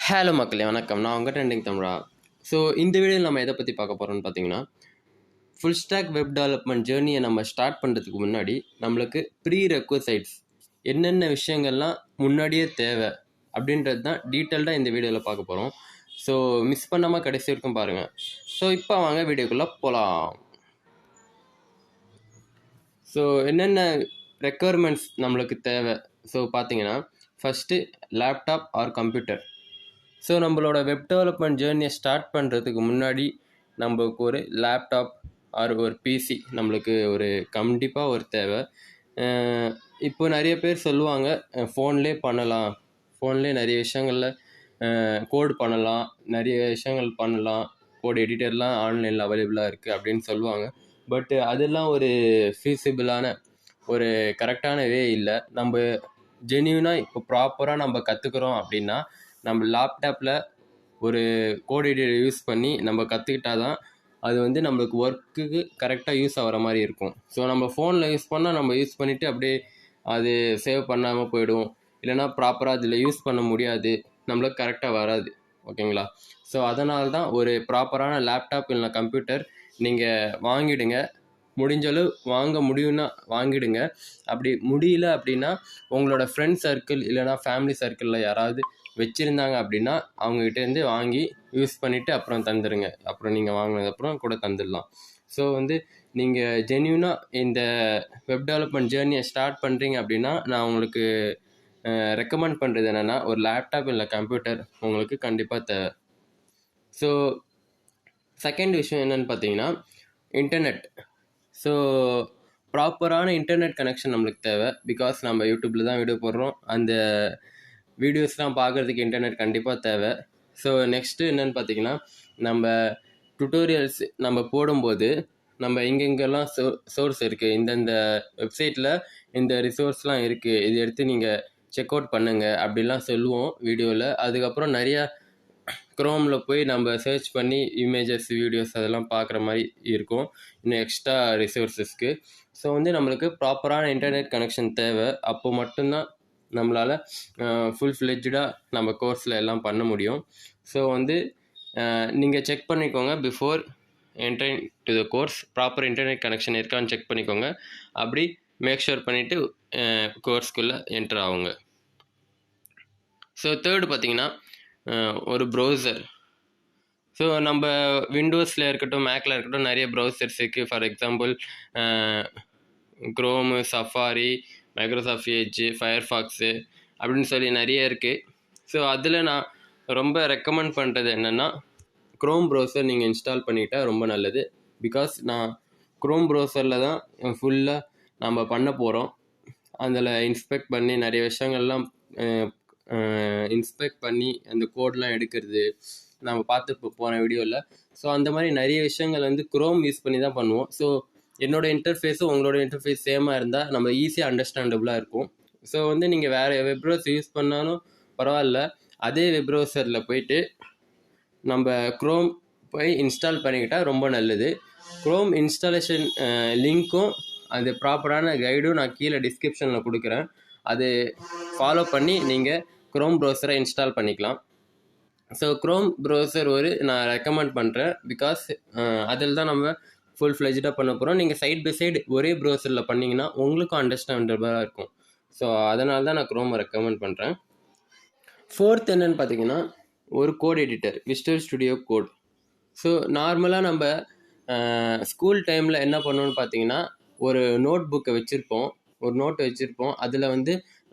Hello மக்களே, வணக்கம். நான் உங்கள் ட்ரெண்டிங் தமிழா. ஸோ இந்த வீடியோவில் நம்ம எதை பற்றி பார்க்க போகிறோம்னு பார்த்தீங்கன்னா, ஃபுல் ஸ்டாக் வெப் டெவலப்மெண்ட் ஜேர்னியை நம்ம ஸ்டார்ட் பண்ணுறதுக்கு முன்னாடி நம்மளுக்கு ப்ரீ ரெக்வசைட்ஸ் என்னென்ன விஷயங்கள்லாம் முன்னாடியே தேவை அப்படின்றது தான் டீட்டெயில்டாக இந்த வீடியோவில் பார்க்க போகிறோம். ஸோ மிஸ் பண்ணாமல் கடைசி வரைக்கும் பாருங்கள். ஸோ இப்போ வாங்க வீடியோக்குள்ளே போகலாம். ஸோ என்னென்ன ரெக்குவயர்மெண்ட்ஸ் நம்மளுக்கு தேவை ஸோ பார்த்தீங்கன்னா, first laptop or computer. So நம்மளோட வெப் டெவலப்மெண்ட் ஜேர்னியை ஸ்டார்ட் பண்ணுறதுக்கு முன்னாடி நம்மளுக்கு ஒரு லேப்டாப் ஆர் ஒரு பிசி நம்மளுக்கு கண்டிப்பாக ஒரு தேவை. இப்போ நிறைய பேர் சொல்லுவாங்க ஃபோன்லேயே பண்ணலாம், ஃபோன்லேயே நிறைய விஷயங்களில் கோட் பண்ணலாம், நிறைய விஷயங்கள் பண்ணலாம், கோட் எடிட்டர்லாம் ஆன்லைனில் அவைலபிளாக இருக்குது அப்படின்னு சொல்லுவாங்க. பட் அதெல்லாம் ஒரு ஃபீஸிபிளான ஒரு கரெக்டான வே இல்லை. நம்ம ஜென்யூனாக இப்போ ப்ராப்பராக நம்ம கற்றுக்குறோம் அப்படின்னா நம்ம லேப்டாப்பில் ஒரு கோட் எடிட்டர் யூஸ் பண்ணி நம்ம கற்றுக்கிட்டா தான் அது நம்மளுக்கு ஒர்க்குக்கு கரெக்டாக யூஸ் ஆகிற மாதிரி இருக்கும். ஸோ நம்ம ஃபோனில் யூஸ் பண்ணால் நம்ம யூஸ் பண்ணிவிட்டு அப்படியே அது சேவ் பண்ணாமல் போய்டும், இல்லைனா ப்ராப்பராக அதில் யூஸ் பண்ண முடியாது, நம்மளுக்கு கரெக்டாக வராது. ஓகேங்களா? ஸோ அதனால தான் ஒரு ப்ராப்பரான லேப்டாப் இல்லைனா கம்ப்யூட்டர் நீங்கள் வாங்கிடுங்க. முடிஞ்சளவு வாங்க முடியும்னா வாங்கிடுங்க. அப்படி முடியல அப்படின்னா உங்களோட ஃப்ரெண்ட் சர்க்கிள் இல்லைனா ஃபேமிலி சர்க்கிளில் யாராவது வச்சுருந்தாங்க அப்படின்னா அவங்ககிட்டேருந்து வாங்கி யூஸ் பண்ணிவிட்டு அப்புறம் தந்துடுங்க. அப்புறம் நீங்கள் வாங்கினதுக்கப்புறம் கூட தந்துடலாம். ஸோ நீங்கள் ஜென்யூனாக இந்த வெப் டெவலப்மெண்ட் ஜேர்னியை ஸ்டார்ட் பண்ணுறீங்க அப்படின்னா நான் உங்களுக்கு ரெக்கமெண்ட் பண்ணுறது என்னென்னா ஒரு லேப்டாப் இல்லை கம்ப்யூட்டர் உங்களுக்கு கண்டிப்பாக தேவை. ஸோ செகண்ட் விஷயம் என்னென்னு பார்த்தீங்கன்னா இன்டர்நெட். ஸோ ப்ராப்பரான இன்டர்நெட் கனெக்ஷன் நம்மளுக்கு தேவை. பிகாஸ் நம்ம யூடியூப்பில் தான் வீடியோ போடுறோம், அந்த வீடியோஸ்லாம் பார்க்குறதுக்கு இன்டர்நெட் கண்டிப்பாக தேவை. ஸோ நெக்ஸ்ட்டு என்னென்னு பார்த்தீங்கன்னா நம்ம டுட்டோரியல்ஸ் நம்ம போடும்போது நம்ம எங்கெங்கெல்லாம் சோர்ஸ் இருக்குது, இந்தந்த வெப்சைட்டில் இந்த ரிசோர்ஸ்லாம் இருக்குது, இது எடுத்து நீங்கள் செக் அவுட் பண்ணுங்கள் அப்படிலாம் சொல்லுவோம் வீடியோவில். அதுக்கப்புறம் நிறையா க்ரோமில் போய் நம்ம சர்ச் பண்ணி இமேஜஸ் வீடியோஸ் அதெல்லாம் பார்க்குற மாதிரி இருக்கும் இன்னும் எக்ஸ்ட்ரா ரிசோர்ஸஸ்க்கு. ஸோ நம்மளுக்கு ப்ராப்பரான இன்டர்நெட் கனெக்ஷன் தேவை. அப்போ மட்டும்தான் நம்மளால் ஃபுல் ஃப்ளெட்ஜாக நம்ம கோர்ஸில் எல்லாம் பண்ண முடியும். ஸோ நீங்கள் செக் பண்ணிக்கோங்க before entering to the course proper internet connection இருக்கான்னு செக் பண்ணிக்கோங்க. அப்படி மேக் ஷூர் பண்ணிவிட்டு கோர்ஸ்குள்ளே என்ட்ரு ஆகுங்க. ஸோ தேர்டு பார்த்திங்கன்னா ஒரு ப்ரௌசர். ஸோ நம்ம விண்டோஸில் இருக்கட்டும் மேக்கில் இருக்கட்டும் நிறைய ப்ரௌசர்ஸ் இருக்குது. For example Chrome, Safari, Microsoft Edge, Firefox அப்படின்னு சொல்லி நிறைய இருக்குது. ஸோ அதில் நான் ரொம்ப ரெக்கமெண்ட் பண்ணுறது என்னென்னா க்ரோம் ப்ரௌசர் நீங்கள் இன்ஸ்டால் பண்ணிக்கிட்டால் ரொம்ப நல்லது. பிகாஸ் நான் க்ரோம் ப்ரௌசரில் தான் ஃபுல்லாக நம்ம பண்ண போகிறோம். அதில் இன்ஸ்பெக்ட் பண்ணி நிறைய விஷயங்கள்லாம் இன்ஸ்பெக்ட் பண்ணி அந்த கோட்லாம் எடுக்கிறது நம்ம பார்த்து போன வீடியோவில். ஸோ அந்த மாதிரி நிறைய விஷயங்கள் க்ரோம் யூஸ் பண்ணி தான் பண்ணுவோம். ஸோ என்னோடய இன்டர்ஃபேஸும் உங்களோட இன்டர்ஃபேஸ் சேமாக இருந்தால் நம்ம ஈஸியாக அண்டர்ஸ்டாண்டபுளாக இருக்கும். ஸோ நீங்கள் வேறு வெப் ப்ரௌசர் யூஸ் பண்ணாலும் பரவாயில்ல, அதே வெப் ப்ரௌசரில் போயிட்டு நம்ம க்ரோம் போய் இன்ஸ்டால் பண்ணிக்கிட்டால் ரொம்ப நல்லது. க்ரோம் இன்ஸ்டாலேஷன் லிங்க்கும் அது ப்ராப்பரான கைடும் நான் கீழே டிஸ்கிரிப்ஷனில் கொடுக்குறேன். அது ஃபாலோ பண்ணி நீங்கள் க்ரோம் ப்ரௌசரை இன்ஸ்டால் பண்ணிக்கலாம். ஸோ க்ரோம் ப்ரௌசர் நான் ரெக்கமெண்ட் பண்ணுறேன். பிகாஸ் அதில் தான் நம்ம ஃபுல் ஃப்ளெஜ்டாக பண்ண போகிறோம். நீங்கள் சைட் பை சைடு ஒரே ப்ரௌசரில் பண்ணிங்கன்னா உங்களுக்கும் அண்டர்ஸ்டாண்டபுளாக இருக்கும். ஸோ அதனால தான் நான் க்ரோமை ரெக்கமெண்ட் பண்ணுறேன். ஃபோர்த் என்னென்னு பார்த்தீங்கன்னா ஒரு code editor, visual studio code. So நார்மலாக நம்ம ஸ்கூல் டைமில் என்ன பண்ணோன்னு பார்த்தீங்கன்னா ஒரு நோட் புக்கை வச்சுருப்போம், ஒரு நோட்டை வச்சுருப்போம். அதில்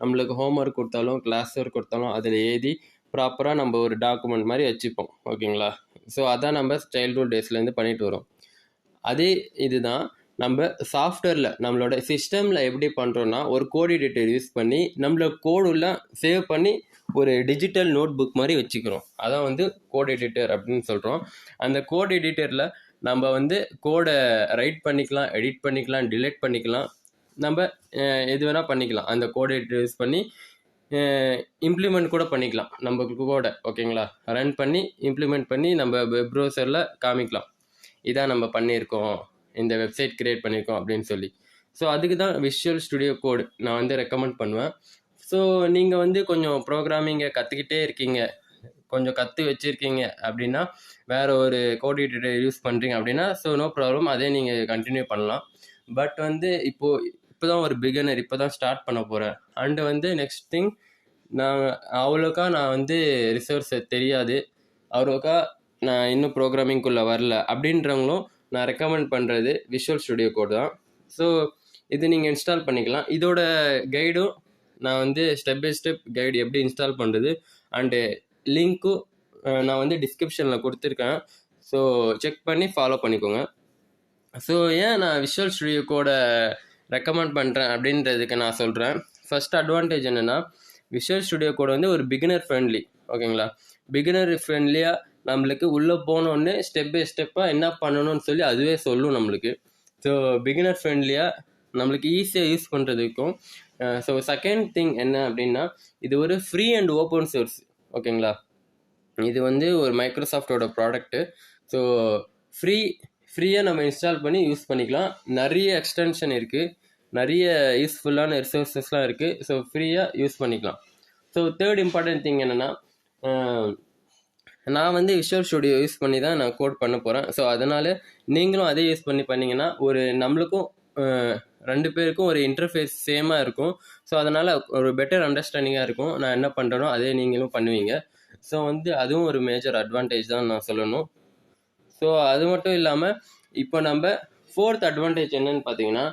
நம்மளுக்கு ஹோம் ஒர்க் கொடுத்தாலும் கிளாஸ் ஒர்க் கொடுத்தாலும் அதில் எழுதி ப்ராப்பராக நம்ம ஒரு டாக்குமெண்ட் மாதிரி வச்சுப்போம். ஓகேங்களா? ஸோ அதான் நம்ம சைல்ட்ஹுட் டேஸ்லேருந்து பண்ணிட்டு வரோம். அதே இதுதான் நம்ம சாஃப்ட்வேரில் நம்மளோட சிஸ்டமில் எப்படி பண்ணுறோன்னா ஒரு கோட் எடிட்டர் யூஸ் பண்ணி நம்மளோட கோடெல்லாம் சேவ் பண்ணி ஒரு டிஜிட்டல் நோட் புக் மாதிரி வச்சுக்கிறோம். அதான் கோட் எடிட்டர் அப்படின்னு சொல்கிறோம். அந்த கோட் எடிட்டரில் நம்ம கோடை ரைட் பண்ணிக்கலாம், எடிட் பண்ணிக்கலாம், டிலீட் பண்ணிக்கலாம், நம்ம எது வேணால் பண்ணிக்கலாம். அந்த கோட் எடிட்டர் யூஸ் பண்ணி இம்ப்ளிமெண்ட் கூட பண்ணிக்கலாம் நம்ம கோடை. ஓகேங்களா? ரன் பண்ணி இம்ப்ளிமெண்ட் பண்ணி நம்ம வெப் ப்ரௌசரில் காமிக்கலாம், இதான் நம்ம பண்ணியிருக்கோம், இந்த வெப்சைட் க்ரியேட் பண்ணியிருக்கோம் அப்படின்னு சொல்லி. ஸோ அதுக்கு தான் விஷுவல் ஸ்டுடியோ கோட் நான் ரெக்கமெண்ட் பண்ணுவேன். ஸோ நீங்கள் கொஞ்சம் ப்ரோக்ராமிங்கை கற்றுக்கிட்டே இருக்கீங்க, கொஞ்சம் கற்று வச்சுருக்கீங்க அப்படின்னா, வேறு ஒரு கோட் எடிட்டர் யூஸ் பண்ணுறீங்க அப்படின்னா, ஸோ நோ ப்ராப்ளம், அதே நீங்கள் கண்டினியூ பண்ணலாம். பட் வந்து இப்போ தான் ஒரு பிகினர், இப்போ தான் ஸ்டார்ட் பண்ண போகிறேன். அண்டு வந்து நெக்ஸ்ட் திங், நான் வந்து ரிசோர்ஸ் தெரியாது, அவ்வளோக்கா நான் இன்னும் ப்ரோக்ராமிங்குள்ளே வரல அப்படின்றவங்களும் நான் ரெக்கமெண்ட் பண்ணுறது விஷுவல் ஸ்டுடியோ கோட் தான். ஸோ இது நீங்கள் இன்ஸ்டால் பண்ணிக்கலாம். இதோட கைடும் நான் வந்து ஸ்டெப் பை ஸ்டெப் கைடு எப்படி இன்ஸ்டால் பண்ணுறது அண்டு லிங்க்கும் நான் வந்து டிஸ்கிரிப்ஷனில் கொடுத்துருக்கேன். ஸோ செக் பண்ணி ஃபாலோ பண்ணிக்கோங்க. ஸோ ஏன் நான் விஷுவல் ஸ்டுடியோ கோட ரெக்கமெண்ட் பண்ணுறேன் அப்படின்றதுக்கு நான் சொல்கிறேன். ஃபர்ஸ்ட் அட்வான்டேஜ் என்னென்னா, விஷுவல் ஸ்டுடியோ கோட் வந்து ஒரு பிகினர் ஃப்ரெண்ட்லி, ஓகேங்களா? பிகினர் ஃப்ரெண்ட்லியாக நம்மளுக்கு உள்ளே போனோடனே ஸ்டெப் பை ஸ்டெப்பாக என்ன பண்ணணும்னு சொல்லி அதுவே சொல்லும் நம்மளுக்கு. ஸோ பிகினர் ஃப்ரெண்ட்லியாக நம்மளுக்கு ஈஸியாக யூஸ் பண்ணுறதுக்கும். ஸோ செகண்ட் திங் என்ன அப்படின்னா, இது ஒரு ஃப்ரீ அண்ட் ஓப்பன் சோர்ஸ், ஓகேங்களா? இது வந்து ஒரு மைக்ரோசாஃப்டோட ப்ராடக்ட்டு. ஸோ ஃப்ரீயாக நம்ம இன்ஸ்டால் பண்ணி யூஸ் பண்ணிக்கலாம். நிறைய எக்ஸ்டென்ஷன் இருக்குது, நிறைய யூஸ்ஃபுல்லான ரிசோர்ஸஸ்லாம் இருக்குது. ஸோ ஃப்ரீயாக யூஸ் பண்ணிக்கலாம். ஸோ தேர்ட் இம்பார்ட்டன்ட் திங் என்னென்னா, நான் வந்து விஷுவல் ஸ்டுடியோ யூஸ் பண்ணி தான் நான் கோட் பண்ண போகிறேன். ஸோ அதனால் நீங்களும் அதே யூஸ் பண்ணிங்கன்னா ஒரு நம்மளுக்கும் ரெண்டு பேருக்கும் ஒரு இன்டர்ஃபேஸ் சேமாக இருக்கும். ஸோ அதனால் ஒரு பெட்டர் அண்டர்ஸ்டாண்டிங்காக இருக்கும். நான் என்ன பண்ணுறேனோ அதே நீங்களும் பண்ணுவீங்க. ஸோ வந்து அதுவும் ஒரு மேஜர் அட்வான்டேஜ் தான் நான் சொல்லணும். ஸோ அது மட்டும் இல்லாமல் இப்போ நம்ம ஃபோர்த் அட்வான்டேஜ் என்னன்னு பார்த்தீங்கன்னா,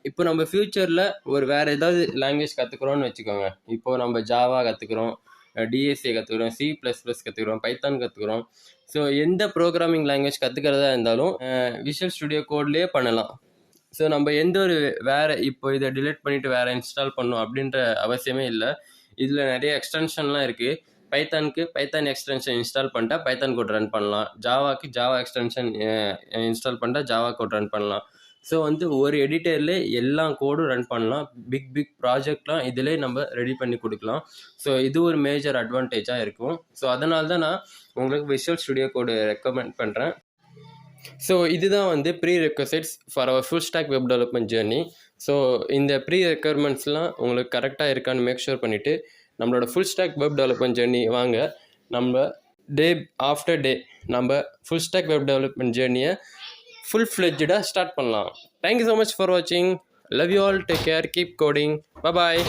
இப்போ நம்ம ஃப்யூச்சரில் ஒரு வேறு ஏதாவது லாங்குவேஜ் கற்றுக்குறோன்னு வச்சுக்கோங்க. இப்போது நம்ம ஜாவா கற்றுக்குறோம், டிஎஸ்ஏ கற்றுக்குறோம், C++ கற்றுக்குறோம், பைத்தான் கற்றுக்குறோம். ஸோ எந்த ப்ரோக்ராமிங் லாங்குவேஜ் கற்றுக்கிறதா இருந்தாலும் விஷுவல் ஸ்டுடியோ கோட்லேயே பண்ணலாம். ஸோ நம்ம எந்த ஒரு வேறு இப்போ இதை டிலீட் பண்ணிவிட்டு வேறு இன்ஸ்டால் பண்ணணும் அப்படின்ற அவசியமே இல்லை. இதில் நிறைய எக்ஸ்டென்ஷன்லாம் இருக்குது. பைத்தானுக்கு பைத்தான் எக்ஸ்டென்ஷன் இன்ஸ்டால் பண்ணிட்டா பைத்தான் கோட் ரன் பண்ணலாம். ஜாவாக்கு ஜாவா எக்ஸ்டென்ஷன் இன்ஸ்டால் பண்ணிட்டா ஜாவா கோட் ரன் பண்ணலாம். ஸோ வந்து ஒரு எடிட்டர்லேயே எல்லா கோடும் ரன் பண்ணலாம். பிக் ப்ராஜெக்ட்லாம் இதிலே நம்ம ரெடி பண்ணி கொடுக்கலாம். ஸோ இது ஒரு மேஜர் அட்வான்டேஜாக இருக்கும். ஸோ அதனால தான் நான் உங்களுக்கு விஷுவல் ஸ்டுடியோ கோடு ரெக்கமெண்ட் பண்ணுறேன். ஸோ இதுதான் வந்து prerequisites for our full stack web development journey. So இந்த ப்ரீ ரெக்யர்மெண்ட்ஸ்லாம் உங்களுக்கு கரெக்டாக இருக்கான்னு மேக் ஷூர் பண்ணிவிட்டு நம்மளோட full stack web development journey வாங்க. நம்ம டே ஆஃப்டர் டே நம்ம ஃபுல் ஸ்டாக் வெப் டெவலப்மெண்ட் ஜேர்னியை ஃபுல் ஃப்ளெட்ஜடாக ஸ்டார்ட் பண்ணலாம். தேங்க்யூ ஸோ மச் ஃபார் வாட்சிங். Love you all. Take care. Keep coding. Bye.